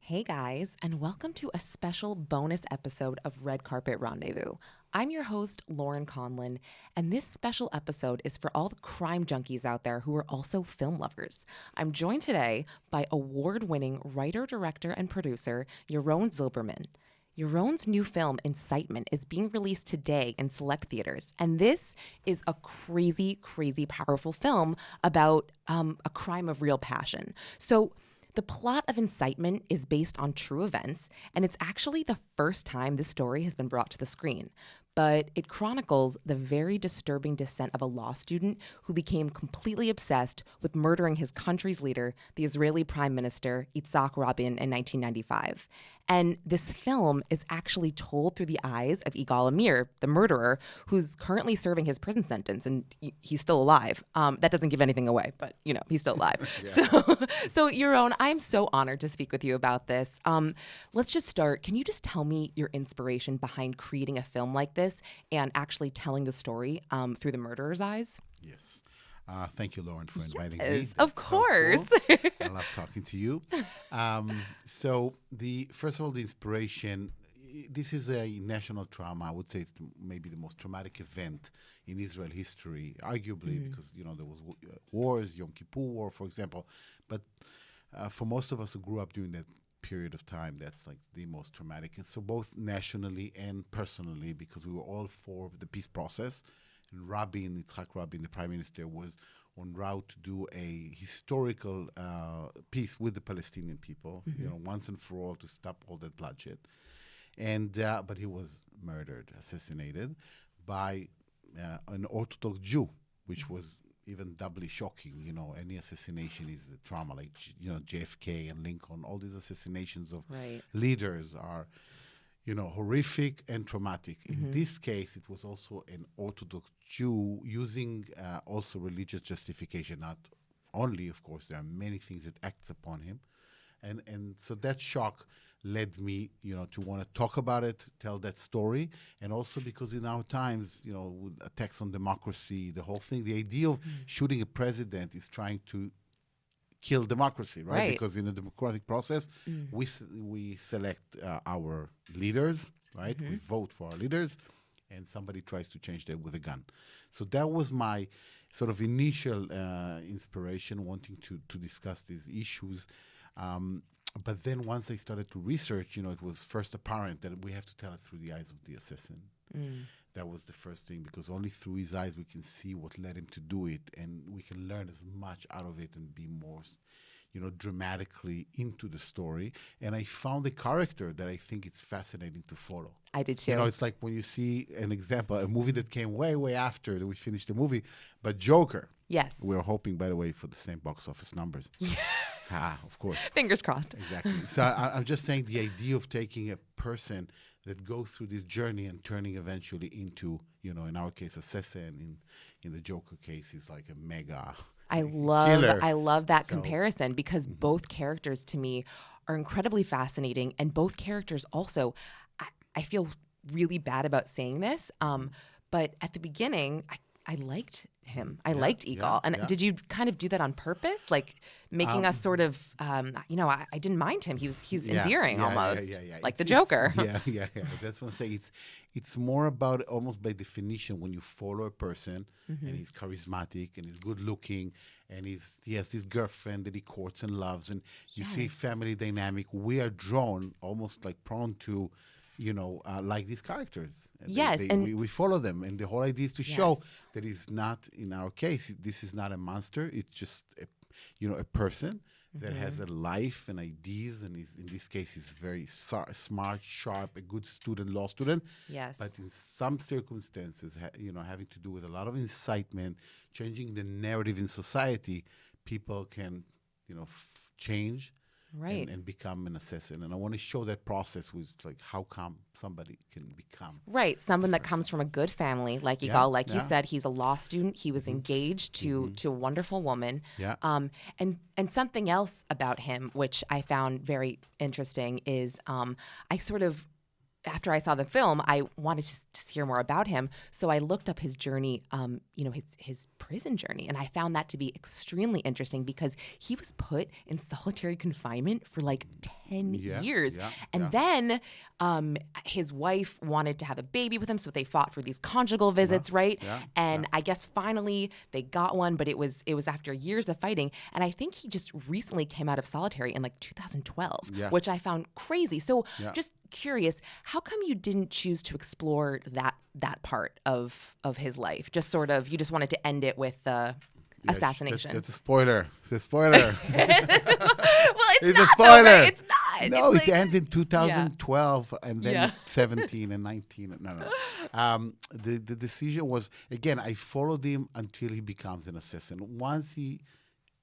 Hey guys, and welcome to a special bonus episode of Red Carpet Rendezvous. I'm your host, Lauren Conlon, and this special episode is for all the crime junkies out there who are also film lovers. I'm joined today by award-winning writer, director, and producer, Yaron Zilberman. Yaron's new film, Incitement, is being released today in select theaters, and this is a crazy, crazy powerful film about a crime of real passion. So the plot of Incitement is based on true events, and it's actually the first time this story has been brought to the screen. But it chronicles the very disturbing descent of a law student who became completely obsessed with murdering his country's leader, the Israeli Prime Minister Yitzhak Rabin, in 1995. And this film is actually told through the eyes of Yigal Amir, the murderer, who's currently serving his prison sentence, and he's still alive. That doesn't give anything away, but, he's still alive. So Yaron, I'm so honored to speak with you about this. Let's just start. Can you just tell me your inspiration behind creating a film like this and actually telling the story through the murderer's eyes? Yes. Thank you, Lauren, for inviting me. That's of course. So cool. I love talking to you. First of all, the inspiration, this is a national trauma. I would say it's maybe the most traumatic event in Israel history, arguably, because, there was wars, Yom Kippur War, for example. But for most of us who grew up during that period of time, that's like the most traumatic. And so both nationally and personally, because we were all for the peace process. And Yitzhak Rabin, the prime minister, was en route to do a historical peace with the Palestinian people, once and for all, to stop all that bloodshed. And but he was murdered, assassinated by an Orthodox Jew, which was even doubly shocking. Any assassination is a trauma, like JFK and Lincoln. All these assassinations of leaders are horrific and traumatic. In this case, it was also an Orthodox Jew using also religious justification. Not only, of course, there are many things that acts upon him. And so that shock led me, to want to talk about it, tell that story. And also because in our times, with attacks on democracy, the whole thing, the idea of shooting a president is trying to kill democracy, right? Because in a democratic process, we select our leaders, right? We vote for our leaders, and somebody tries to change that with a gun. So that was my sort of initial inspiration, wanting to discuss these issues. But then once I started to research, it was first apparent that we have to tell it through the eyes of the assassin. That was the first thing, because only through his eyes we can see what led him to do it, and we can learn as much out of it and be more, dramatically into the story. And I found a character that I think it's fascinating to follow. I did too. It's like when you see an example, a movie that came way, way after that we finished the movie, but Joker. Yes. We're hoping, by the way, for the same box office numbers. Of course. Fingers crossed. Exactly. So I'm just saying the idea of taking a person that goes through this journey and turning eventually into, in our case, assassin. In the Joker case, he's like a mega killer. I love that comparison, because both characters to me are incredibly fascinating, and both characters also, I feel really bad about saying this, but at the beginning, I liked him. I liked Yigal. Did you kind of do that on purpose? Like making us sort of, I didn't mind him. He's endearing almost, like the Joker. Yeah. That's what I'm saying. It's more about, almost by definition, when you follow a person and he's charismatic and he's good looking and he has this girlfriend that he courts and loves, and you see family dynamic, we are drawn, almost like prone to, like these characters. And we follow them. And the whole idea is to show that he's not, in our case, this is not a monster. It's just, a person that has a life and ideas. And in this case, he's very smart, sharp, a good student, law student. Yes. But in some circumstances, having to do with a lot of incitement, changing the narrative in society, people can, change. Right. And become an assassin. And I want to show that process with, like, how come somebody can become. Right. Someone that comes from a good family, like Yigal, like you said, he's a law student. He was engaged to a wonderful woman. Yeah. And something else about him, which I found very interesting, is I sort of, after I saw the film, I wanted to hear more about him. So I looked up his journey, his prison journey. And I found that to be extremely interesting, because he was put in solitary confinement for like 10 Yeah, years. yeah, And yeah. then his wife wanted to have a baby with him, so they fought for these conjugal visits, right? yeah, And yeah. I guess finally they got one, but it was after years of fighting. And I think he just recently came out of solitary in like 2012, Yeah. which I found crazy. So Yeah. just curious, how come you didn't choose to explore that part of his life? Just sort of, you just wanted to end it with the Yeah, assassination. That's a spoiler. It's a spoiler. Well, it's It's not, a spoiler. though, right? It's not. No, It's it like- ends in 2012, and then Yeah. it's 17 and 19. No. The decision was, again, I followed him until he becomes an assassin. Once he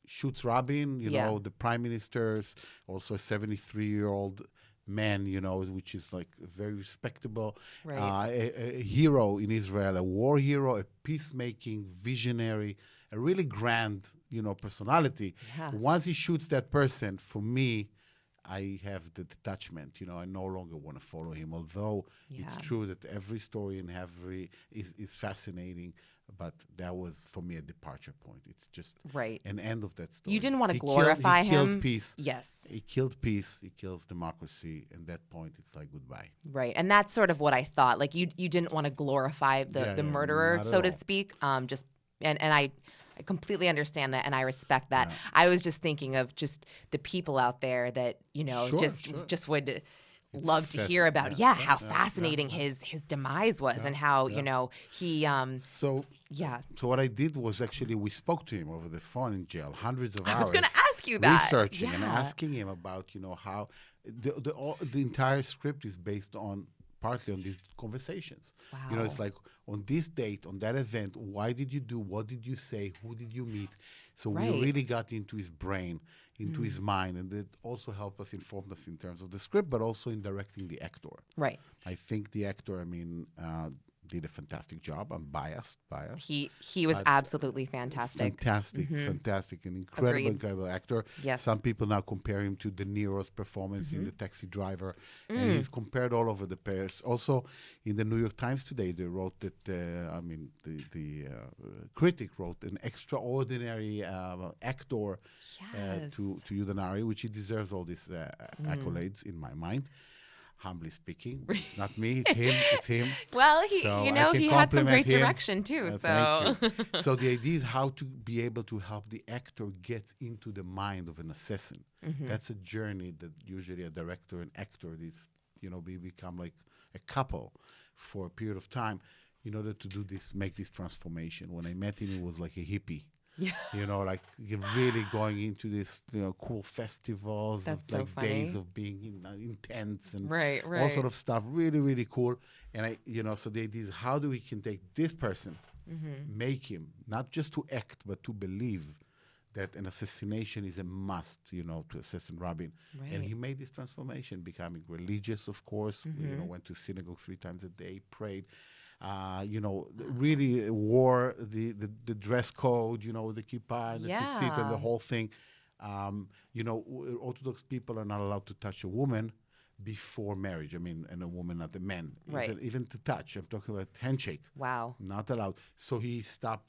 shoots Rabin, Yeah. the prime minister's also a 73-year-old man, which is like very respectable, Right. a hero in Israel, a war hero, a peacemaking visionary, a really grand, personality. Yeah. Once he shoots that person, for me, I have the detachment. I no longer want to follow him. Although it's Yeah. true that every story in every is fascinating, but that was for me a departure point. It's just Right. an end of that story. You didn't want to He glorify he him. killed peace. Yes. He killed peace. He kills democracy. And that point, it's like goodbye. Right. And that's sort of what I thought. Like you didn't want to glorify the Yeah, murderer, not at so to all. speak. Just and I completely understand that and I respect that. I was just thinking of just the people out there that, Sure, just would love to hear fascinating. about Yeah, how yeah, fascinating his demise was and how, he So yeah. So what I did was actually we spoke to him over the phone in jail, hundreds of hours. I was going to ask you that. Researching and Yeah. asking him about how the entire script is based on partly on these conversations. Wow. It's like on this date, on that event, why did you do? What did you say? Who did you meet? So Right. we really got into his brain, into his mind, and it also helped us, informed us in terms of the script, but also in directing the actor. Right. I think the actor, did a fantastic job. I'm biased. He was absolutely fantastic. Fantastic, an incredible, Agreed. incredible actor. Yes. Some people now compare him to De Niro's performance in The Taxi Driver, and he's compared all over the place. Also, in the New York Times today, they wrote that. The critic wrote an extraordinary actor Yes. to Udanari, which he deserves all these accolades in my mind. Humbly speaking, it's not me, it's him. Well, So I can he had some compliment great him. direction too. So Thank you. So the idea is how to be able to help the actor get into the mind of an assassin. That's a journey that usually a director and actor we become like a couple for a period of time in order to do this, make this transformation. When I met him, he was like a hippie. Yeah. Like you're really going into this, cool festivals, That's of, so like funny. days of being in tents and Right, all right. sort of stuff. Really, really cool. And so the idea is how do we can take this person, make him not just to act but to believe that an assassination is a must, to assassin Rabin. And Right. he made this transformation, becoming religious, of course. Went to synagogue 3 times a day, prayed. Really wore the dress code, the kippah and the tzitzit and the Yeah. whole thing. Orthodox people are not allowed to touch a woman before marriage. And a woman, not a man. Right. Even to touch. I'm talking about handshake. Wow. Not allowed. So he stopped,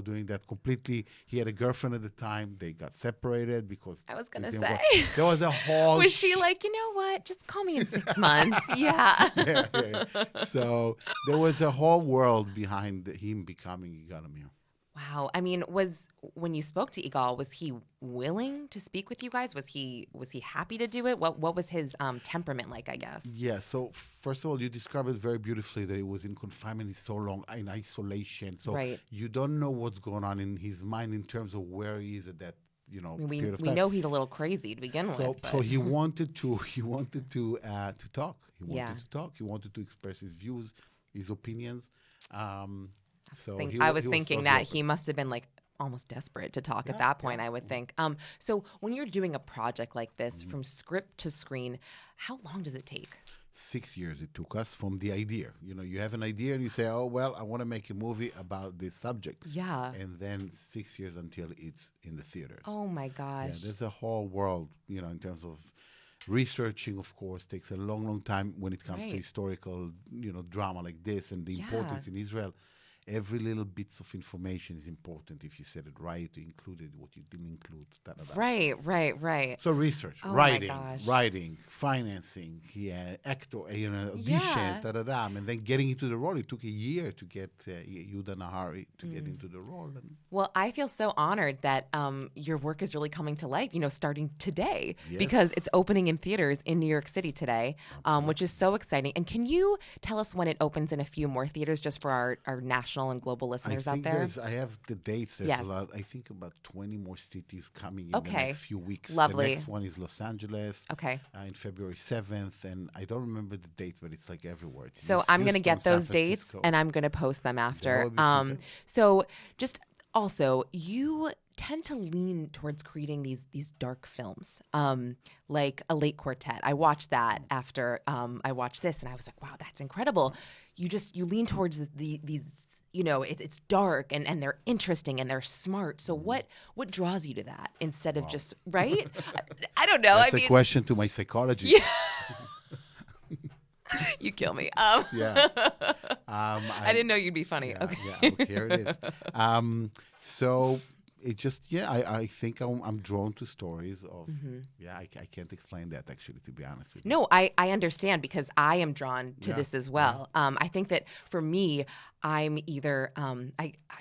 doing that completely. He had a girlfriend at the time. They got separated because I was it gonna didn't say. work. There was a whole Was she like, you know what? Just call me in 6 months. Yeah. yeah. So there was a whole world behind him becoming Yigal Amir. Wow. I mean, when you spoke to Igal, was he willing to speak with you guys? Was he happy to do it? What was his temperament like, I guess? Yeah. So first of all, you described it very beautifully that he was in confinement so long, in isolation. So Right. you don't know what's going on in his mind in terms of where he is at that I mean, period of we time. know he's a little crazy to begin with. But. So he wanted to talk. He wanted Yeah. to talk. He wanted to express his views, his opinions. I was thinking that he must have been like almost desperate to talk at that point, I would think. So when you're doing a project like this from script to screen, how long does it take? 6 years it took us from the idea. You have an idea and you say, oh, well, I want to make a movie about this subject. Yeah. And then 6 years until it's in the theaters. Oh my Yeah, gosh. there's a whole world, in terms of researching, of course, takes a long, long time when it comes to Right. historical, drama like this and the importance in Israel. every little bits of information is important. If you said it right, you included what you didn't include. Da, da, da. Right. So research, Oh my gosh. writing, financing, actor, audition, Yeah. and then getting into the role. It took a year to get Yuda Nahari to get into the role. And Well, I feel so honored that your work is really coming to life, starting today, Yes. because it's opening in theaters in New York City today, which is so exciting. And can you tell us when it opens in a few more theaters just for our national and global listeners out there? I have the dates. There's Yes. a lot. I think about 20 more cities coming in Okay. the next few weeks. Lovely. The next one is Los Angeles. Okay. In February 7th, and I don't remember the dates, but it's like everywhere. It's So I'm going to Houston, get San those dates Francisco. and I'm going to post them That after. would be fantastic. So just also, you tend to lean towards creating these dark films, like A Late Quartet. I watched that after I watched this, and I was like, wow, that's incredible. You lean towards these. It's dark and they're interesting and they're smart. So what draws you to that instead of just right? I don't know. That's a question to my psychologist. Yeah. You kill me. Yeah. I didn't know you'd be funny. Yeah, Okay. yeah, okay, here it is. So it just, I think I'm drawn to stories of, I can't explain that actually, to be honest with you. No, I understand because I am drawn to Yeah, this as well. I think that for me, I'm either I'm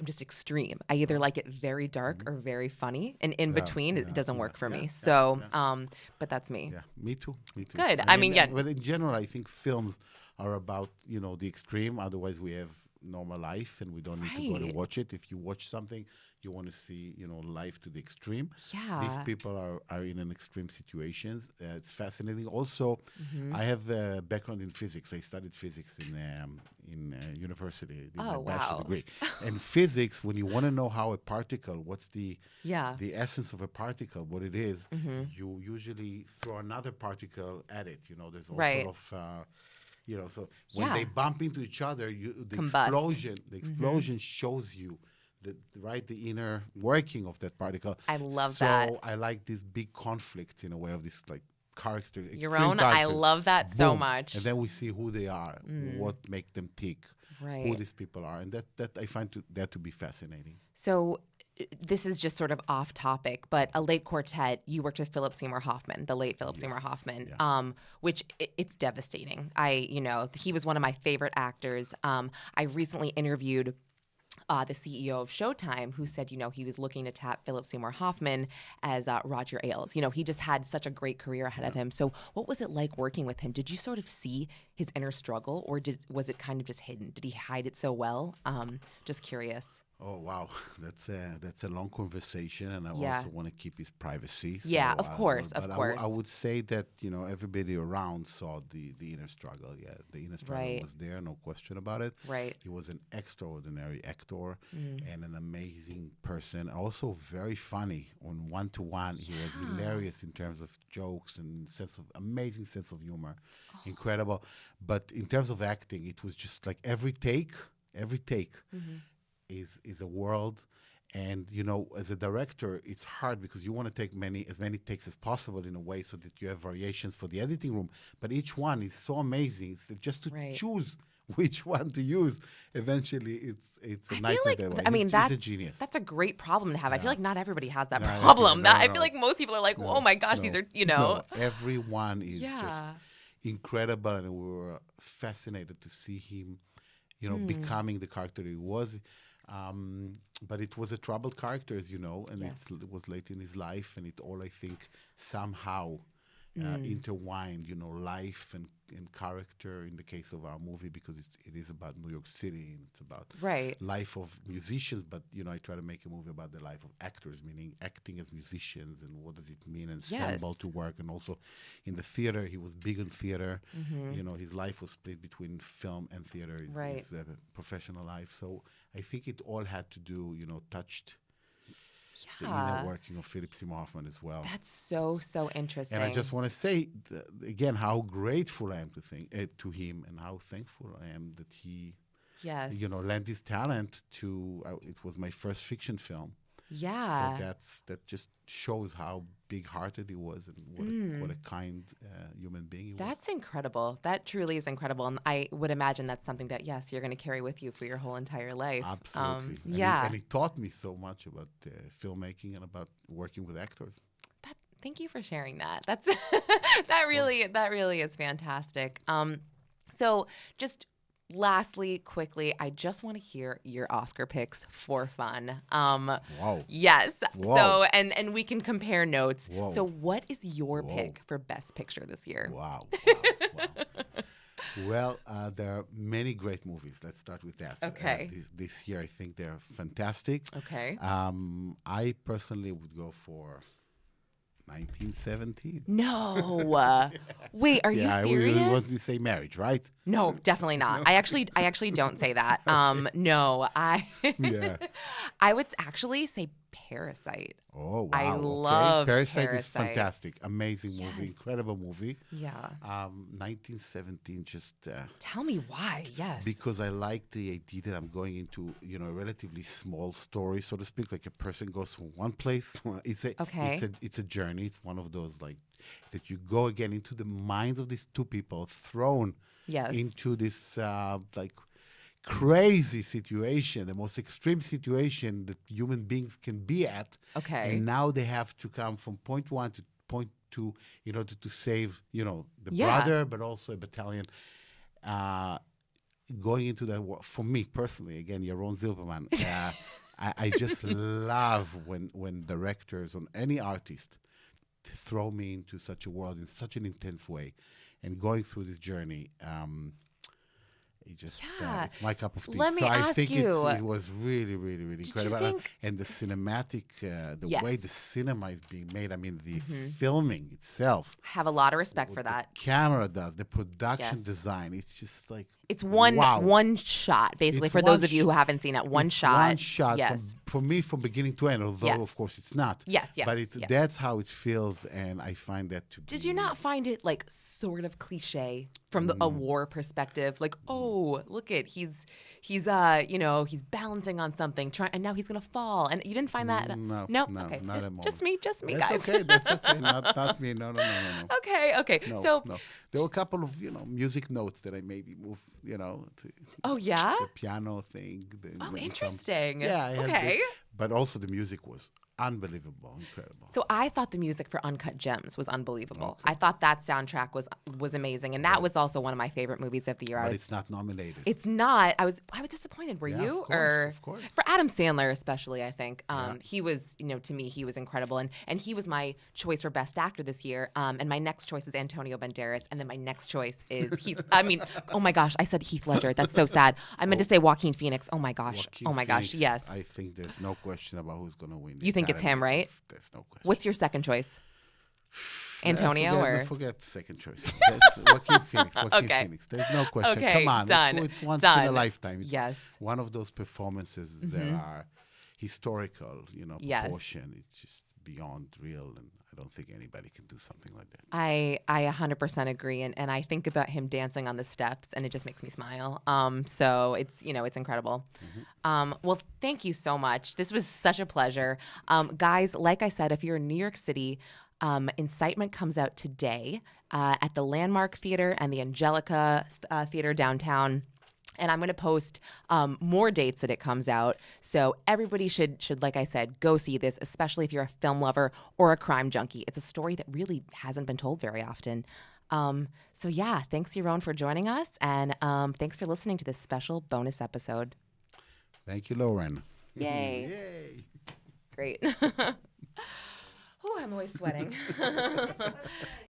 just extreme. I either like it very dark or very funny, and in between it doesn't work for me. So, but that's me. Yeah, me too. Good. I mean, yeah. But in general, I think films are about, the extreme. Otherwise, we have normal life and we don't need to go to Right. watch it. If you watch something, you want to see, life to the extreme. Yeah. These people are in an extreme situations. It's fascinating. Also, I have a background in physics. I studied physics in university. I did my bachelor wow. degree. And physics, when you want to know how a particle, what's the Yeah. essence of a particle, what it is, you usually throw another particle at it. There's all Right. sort of so when Yeah. they bump into each other, the Combust. explosion shows you the inner working of that particle. I love so that. I like this big conflict in a way of this like character. extreme Yaron, I characters. love that so Boom. much. And then we see who they are, what make them tick, who Right. these people are, and that I find that to be fascinating. So this is just sort of off topic, but A Late Quartet, you worked with Philip Seymour Hoffman, the late Philip Seymour Hoffman, which it's devastating. He was one of my favorite actors. I recently interviewed the CEO of Showtime, who said, he was looking to tap Philip Seymour Hoffman as Roger Ailes. He just had such a great career ahead of him. So what was it like working with him? Did you sort of see his inner struggle, or was it kind of just hidden? Did he hide it so well? Just curious. Oh wow, that's a long conversation, and I Yeah. also want to keep his privacy. So, Yeah, of course, but of course. I would say that everybody around saw the inner struggle. Yeah, the inner struggle Right. was there, no question about it. Right. He was an extraordinary actor and an amazing person. Also very funny on one-to-one. He was hilarious in terms of jokes and amazing sense of humor, incredible. But in terms of acting, it was just like every take. Is a world, and as a director it's hard because you want to take as many takes as possible in a way so that you have variations for the editing room, but each one is so amazing. So just to Right. choose which one to use, eventually it's a I nightmare. feel like, that way. I mean, He's a genius. that's a great problem to have. I feel like not everybody has that No, no, problem. no, I no. feel like most people are like, oh my gosh, these are, No, everyone is just Yeah. incredible, and we were fascinated to see him becoming the character he was. But it was a troubled character, as you know, and Yes. it was late in his life, and it all, I think, somehow intertwined, life and character in the case of our movie, because it is about New York City, and it's about Right. life of musicians, but, I try to make a movie about the life of actors, meaning acting as musicians, and what does it mean, and ensemble Yes. to work, and also in the theater, he was big in theater. Mm-hmm. His life was split between film and theater, Right. his professional life. So I think it all had to do, touched the inner working of Philip Seymour Hoffman as well. That's so interesting. And I just want to say, again, how grateful I am to him, and how thankful I am that he, yes. lent his talent to, it was my first fiction film. Yeah. So that just shows how big-hearted he was and what a kind human being he was. That's incredible. That truly is incredible. And I would imagine that's something that, yes, you're going to carry with you for your whole entire life. Absolutely. Yeah. And he taught me so much about filmmaking and about working with actors. Thank you for sharing that. That's that really is fantastic. So just lastly, quickly, I just want to hear your Oscar picks for fun. Wow. Yes. Whoa. So and we can compare notes. Whoa. So what is your Whoa. pick for Best Picture this year? Wow. Well, there are many great movies. Let's start with that. Okay. This year, I think they're fantastic. Okay. I personally would go for 1917. No. Wait, are you serious? We want to say Marriage, right? No, definitely not. No. I actually don't say that. No, Yeah. I would actually say Parasite. Oh, wow. I okay. love Parasite is fantastic. Amazing movie. Yes. Incredible movie. Yeah. 1917 just... Tell me why. Yes. Because I like the idea that I'm going into, a relatively small story, so to speak. Like a person goes from one place. It's a journey. It's one of those like that you go again into the minds of these two people thrown into this like crazy situation, the most extreme situation that human beings can be at. Okay. And now they have to come from point one to point two in order to save, the brother, but also a battalion. Going into that war, for me personally, again, Yaron Zilberman, I just love when directors or any artist throw me into such a world in such an intense way, and going through this journey. It's my cup of tea. Let me ask I think you, it was really, really, really incredible. And the cinematic, way the cinema is being made, I mean, the filming itself. Have a lot of respect for that. The camera does, the production design. It's just like... It's one shot, basically, It's for those of you who haven't seen it. One shot. One shot. Yes. For me, from beginning to end, although, of course, it's not. Yes. But that's how it feels, and I find that to be... Did you not find it, like, sort of cliche from a war perspective? Like, oh, look at, he's balancing on something, and now he's going to fall. And you didn't find that? No, okay. Not at all. Just me, that's guys. That's okay. Not me. No. Okay. No. There were a couple of, music notes that I maybe moved, to oh, yeah? the piano thing. Interesting. Okay. But also the music was unbelievable, incredible. So I thought the music for Uncut Gems was unbelievable. Okay. I thought that soundtrack was amazing, and that was also one of my favorite movies of the year. But it's not nominated. It's not. I was disappointed. Were you? Of course. For Adam Sandler especially, I think he was. To me, he was incredible, and he was my choice for Best Actor this year. And my next choice is Antonio Banderas, and then my next choice is Heath. I mean, oh my gosh, I said Heath Ledger. That's so sad. I meant to say Joaquin Phoenix. Oh my gosh. Gosh. Yes. I think there's no question about who's going to win. You think it's him, right? There's no question. What's your second choice? Antonio forget second choice. Joaquin Phoenix. Phoenix. There's no question. Okay, Come on. done. It's once in a lifetime. It's yes. one of those performances that are historical, proportion. It's just beyond real, and I don't think anybody can do something like that. I 100% agree, and I think about him dancing on the steps, and it just makes me smile. So it's it's incredible. Well, thank you so much. This was such a pleasure, guys. Like I said, if you're in New York City, Incitement comes out today at the Landmark Theater and the Angelica Theater downtown. And I'm going to post more dates that it comes out. So everybody should, like I said, go see this, especially if you're a film lover or a crime junkie. It's a story that really hasn't been told very often. So yeah, thanks, Yaron, for joining us. And thanks for listening to this special bonus episode. Thank you, Lauren. Yay. Yay. Great. Oh, I'm always sweating.